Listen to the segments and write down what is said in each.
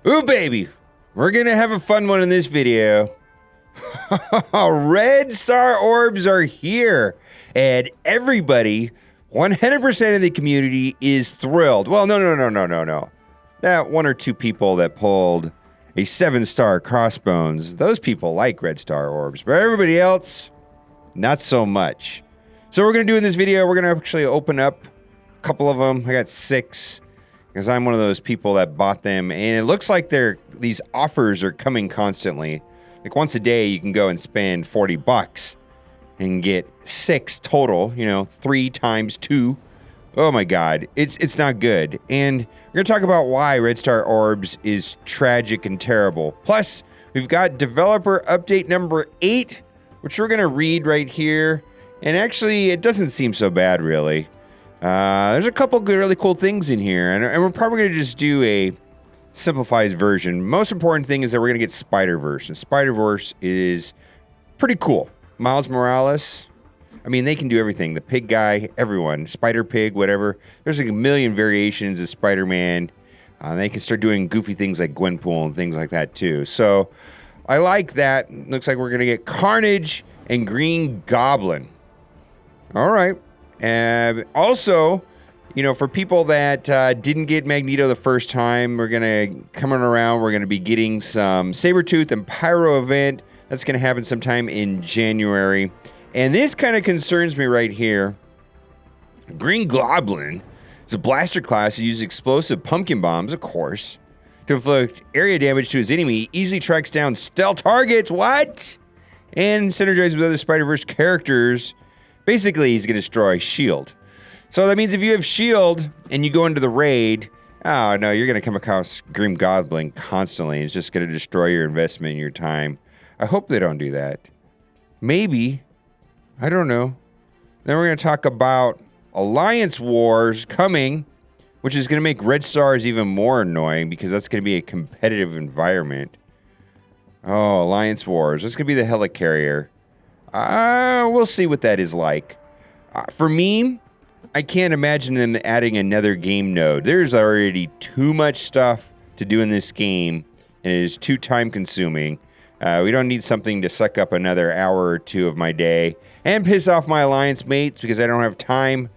Ooh, baby, we're gonna have a fun one in this video. Red Star Orbs are here, and everybody, 100% of the community is thrilled. Well, no. That one or two people that pulled a 7-star crossbones, those people like Red Star Orbs, but everybody else, not so much. So we're gonna do in this video, we're gonna actually open up a couple of them. I got 6. Because I'm one of those people that bought them, and it looks like these offers are coming constantly. Like once a day, you can go and spend 40 bucks and get 6 total. You know, 3 times 2. Oh my God, it's not good. And we're gonna talk about why Red Star Orbs is tragic and terrible. Plus, we've got developer update number 8, which we're gonna read right here. And actually, it doesn't seem so bad, really. There's a couple good, really cool things in here, and we're probably going to just do a simplified version. Most important thing is that we're going to get Spider-Verse, and Spider-Verse is pretty cool. Miles Morales, I mean, they can do everything. The pig guy, everyone, Spider-Pig, whatever. There's like a million variations of Spider-Man. They can start doing goofy things like Gwenpool and things like that, too. So, I like that. Looks like we're going to get Carnage and Green Goblin. All right. Also, you know, for people that didn't get Magneto the first time, we're going to, coming around, we're going to be getting some Sabretooth and Pyro event. That's going to happen sometime in January. And this kind of concerns me right here. Green Goblin is a blaster class that uses explosive pumpkin bombs, of course, to inflict area damage to his enemy. Easily tracks down stealth targets. What? And synergizes with other Spider-Verse characters. Basically, he's going to destroy S.H.I.E.L.D. So that means if you have S.H.I.E.L.D. and you go into the raid, oh no, you're going to come across Green Goblin constantly. It's just going to destroy your investment and your time. I hope they don't do that. Maybe. I don't know. Then we're going to talk about Alliance Wars coming, which is going to make Red Stars even more annoying because that's going to be a competitive environment. Oh, Alliance Wars. That's going to be the Helicarrier. We'll see what that is like. For me, I can't imagine them adding another game node. There's already too much stuff to do in this game, and it is too time-consuming. We don't need something to suck up another hour or 2 of my day and piss off my alliance mates because I don't have time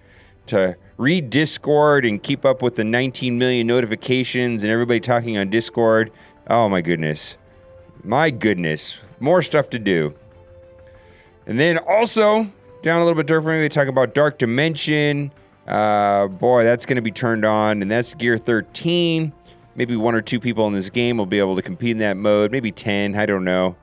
to read Discord and keep up with the 19 million notifications and everybody talking on Discord. Oh, my goodness. My goodness. More stuff to do. And then also, down a little bit differently, they talk about Dark Dimension. Boy, that's going to be turned on, and that's Gear 13. Maybe 1 or 2 people in this game will be able to compete in that mode. Maybe 10, I don't know.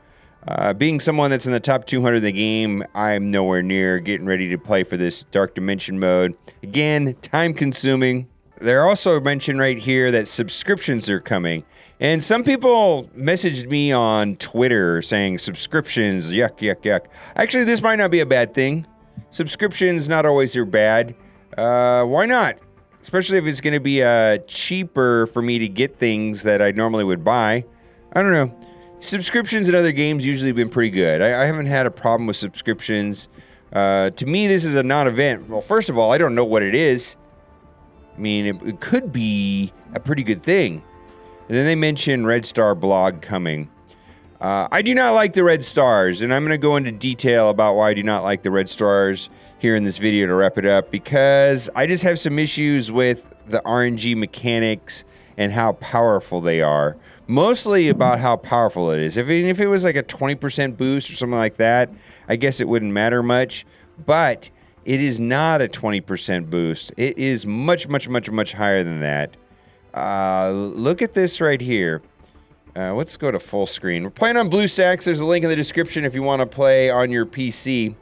Being someone that's in the top 200 of the game, I'm nowhere near getting ready to play for this Dark Dimension mode. Again, time-consuming. They're also mentioned right here that subscriptions are coming. And some people messaged me on Twitter saying subscriptions, yuck. Actually, this might not be a bad thing. Subscriptions not always are bad. Why not? Especially if it's going to be cheaper for me to get things that I normally would buy. I don't know. Subscriptions in other games usually have been pretty good. I haven't had a problem with subscriptions. To me, this is a non-event. Well, first of all, I don't know what it is. I mean, it could be a pretty good thing. And then they mention Red Star blog coming. I do not like the Red Stars, and I'm going to go into detail about why I do not like the Red Stars here in this video to wrap it up, because I just have some issues with the RNG mechanics and how powerful they are. Mostly about how powerful it is. If it was like a 20% boost or something like that, I guess it wouldn't matter much. But it is not a 20% boost. It is much higher than that. Look at this right here. Let's go to full screen. We're playing on BlueStacks. There's a link in the description if you want to play on your PC.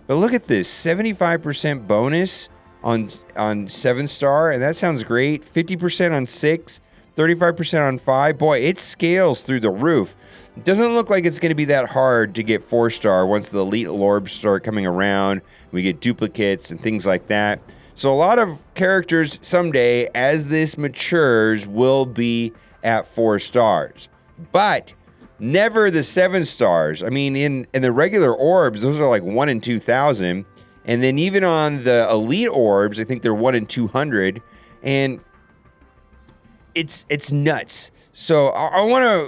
But look at this, 75% bonus on 7-star, and that sounds great. 50% on 6, 35% on 5. Boy, it scales through the roof. It doesn't look like it's going to be that hard to get 4-star once the elite orbs start coming around. We get duplicates and things like that. So a lot of characters someday, as this matures, will be at 4 stars. But never the 7 stars. I mean, in the regular orbs, those are like 1 in 2,000. And then even on the elite orbs, I think they're 1 in 200. And it's nuts. So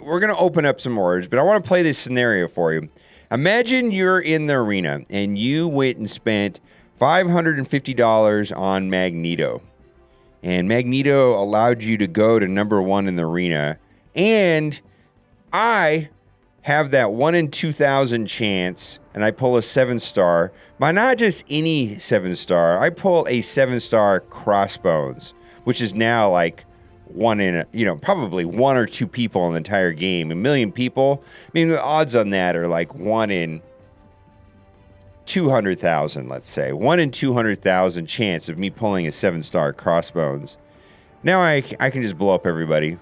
we're going to open up some orbs, but I want to play this scenario for you. Imagine you're in the arena and you went and spent $550 on Magneto. And Magneto allowed you to go to number 1 in the arena. And I have that 1 in 2,000 chance, and I pull a 7-star. But not just any 7-star. I pull a 7-star Crossbones, which is now like probably 1 or 2 people in the entire game. 1 million people. I mean, the odds on that are like 1 in 200,000, let's say. 1 in 200,000 chance of me pulling a 7-star Crossbones. Now I can just blow up everybody.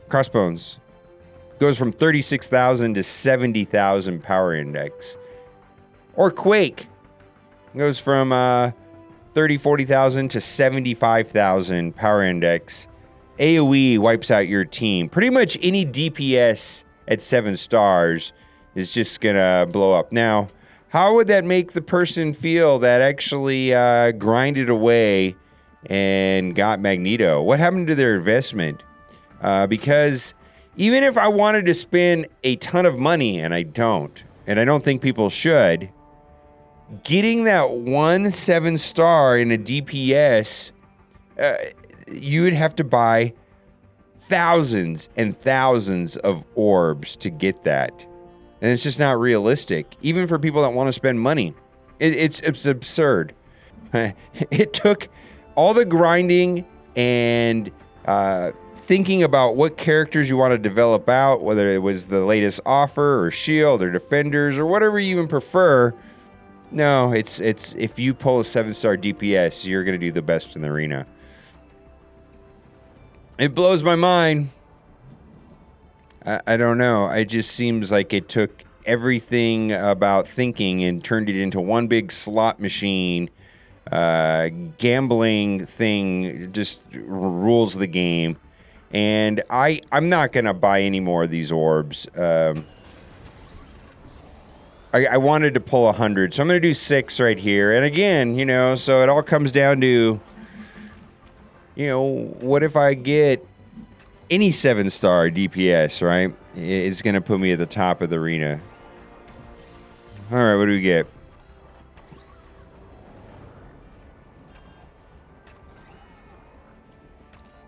Crossbones goes from 36,000 to 70,000 power index. Or Quake goes from 40,000 to 75,000 power index. AoE wipes out your team. Pretty much any DPS at 7 stars is just gonna blow up. Now, how would that make the person feel that actually grinded away and got Magneto? What happened to their investment? Because even if I wanted to spend a ton of money, and I don't think people should, getting that 1 7-star in a DPS, you would have to buy thousands and thousands of orbs to get that. And it's just not realistic, even for people that want to spend money. It's absurd. It took all the grinding and thinking about what characters you want to develop out, whether it was the latest offer or shield or defenders or whatever you even prefer. No, it's if you pull a 7-star DPS, you're going to do the best in the arena. It blows my mind. I don't know. It just seems like it took everything about thinking and turned it into one big slot machine. Gambling thing just rules the game. And I'm not going to buy any more of these orbs. I wanted to pull 100, so I'm going to do 6 right here. And again, so it all comes down to, what if I get any 7-star DPS, right? It's going to put me at the top of the arena. All right, what do we get?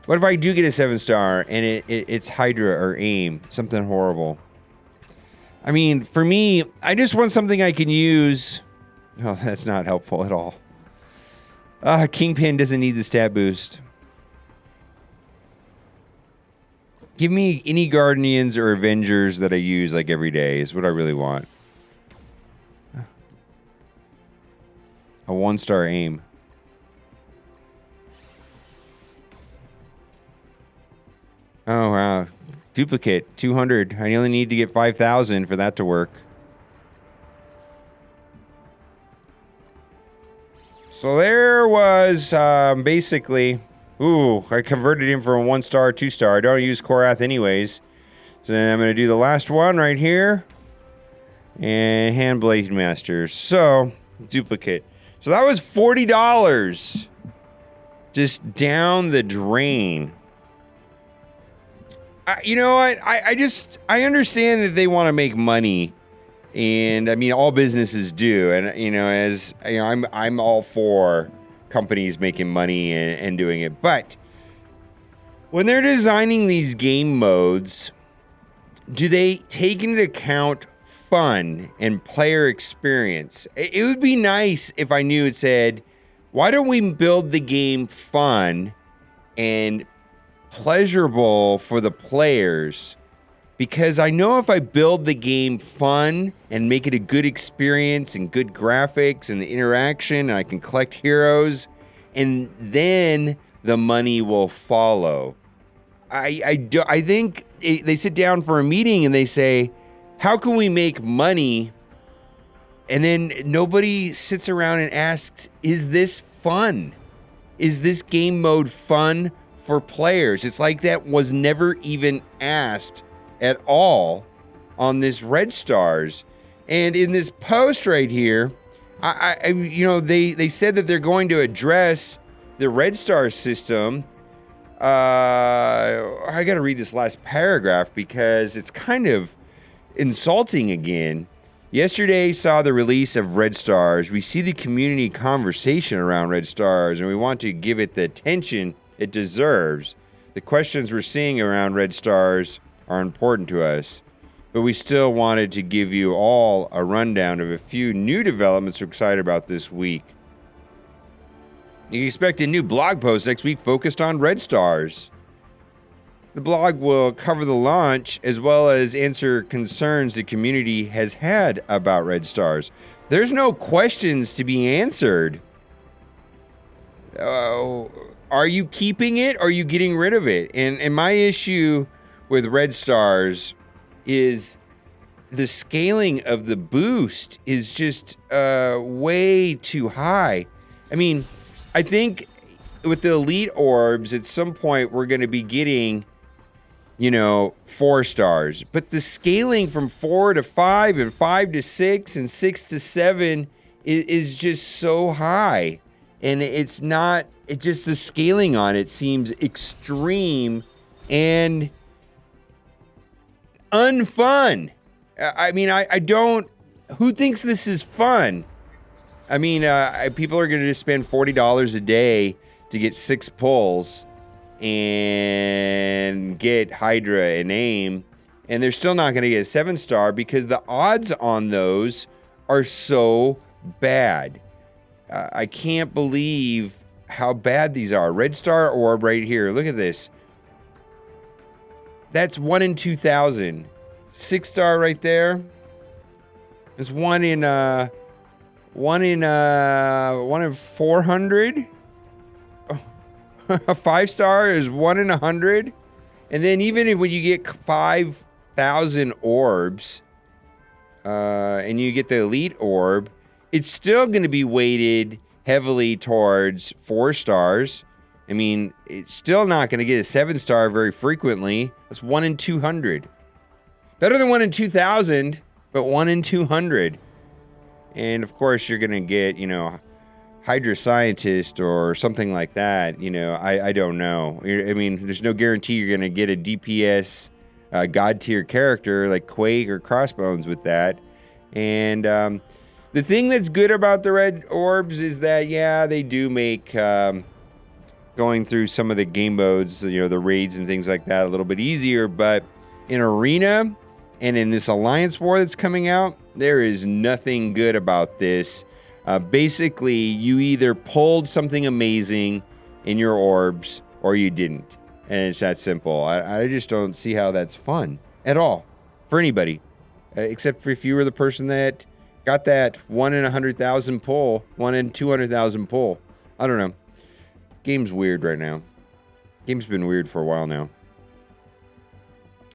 What if I do get a 7-star and it's Hydra or AIM? Something horrible. I mean, for me, I just want something I can use. No, that's not helpful at all. Kingpin doesn't need the stat boost. Give me any Guardians or Avengers that I use like every day is what I really want. A 1-star AIM. Oh, wow. Duplicate, 200. I only need to get 5,000 for that to work. So there was basically... Ooh, I converted him from a 1-star, 2-star. I don't use Korath anyways. So then I'm going to do the last one right here. And Hand Blade Masters. So, duplicate. So that was $40. Just down the drain. You know what? I understand that they want to make money. And I mean, all businesses do. And, I'm all for companies making money and doing it. But when they're designing these game modes, do they take into account fun and player experience? It would be nice if I knew it said, why don't we build the game fun and pleasurable for the players? Because I know if I build the game fun and make it a good experience and good graphics and the interaction, and I can collect heroes, and then the money will follow. I think they sit down for a meeting and they say, how can we make money? And then nobody sits around and asks, is this fun? Is this game mode fun for players? It's like that was never even asked at all on this Red Stars. And in this post right here, they said that they're going to address the Red Star system I got to read this last paragraph because it's kind of insulting again. Yesterday saw the release of Red Stars. We see the community conversation around Red Stars, and we want to give it the attention it deserves. The questions we're seeing around Red Stars are important to us, but we still wanted to give you all a rundown of a few new developments we're excited about this week. You can expect a new blog post next week focused on Red Stars. The blog will cover the launch as well as answer concerns the community has had about Red Stars. There's no questions to be answered. Are you keeping it or are you getting rid of it? And my issue with Red Stars is the scaling of the boost is just way too high. I mean, I think with the elite orbs, at some point we're going to be getting, 4 stars. But the scaling from 4 to 5 and 5 to 6 and 6 to 7 is just so high. And it's not, it just the scaling on it seems extreme and unfun. I mean, I don't, who thinks this is fun? I mean, people are going to just spend $40 a day to get 6 pulls and get Hydra and AIM, and they're still not going to get a 7-star because the odds on those are so bad. I can't believe how bad these are. Red Star Orb right here. Look at this. That's 1 in 2,000. 6-star right there. There's 1 in 400. A 5-star is 1 in 100. And then even when you get 5,000 orbs, and you get the elite orb, it's still going to be weighted heavily towards 4 stars. I mean, it's still not going to get a 7-star very frequently. That's 1 in 200. Better than 1 in 2,000, but 1 in 200. And of course, you're going to get, Hydra Scientist or something like that. I don't know. I mean, there's no guarantee you're going to get a DPS God tier character like Quake or Crossbones with that. And the thing that's good about the Red Orbs is that, yeah, they do make going through some of the game modes, the raids and things like that a little bit easier. But in Arena and in this Alliance War that's coming out, there is nothing good about this. Basically, you either pulled something amazing in your orbs or you didn't. And it's that simple. I just don't see how that's fun at all for anybody. Except for if you were the person that got that 1 in 100,000 pull, 1 in 200,000 pull. I don't know. Game's weird right now. Game's been weird for a while now.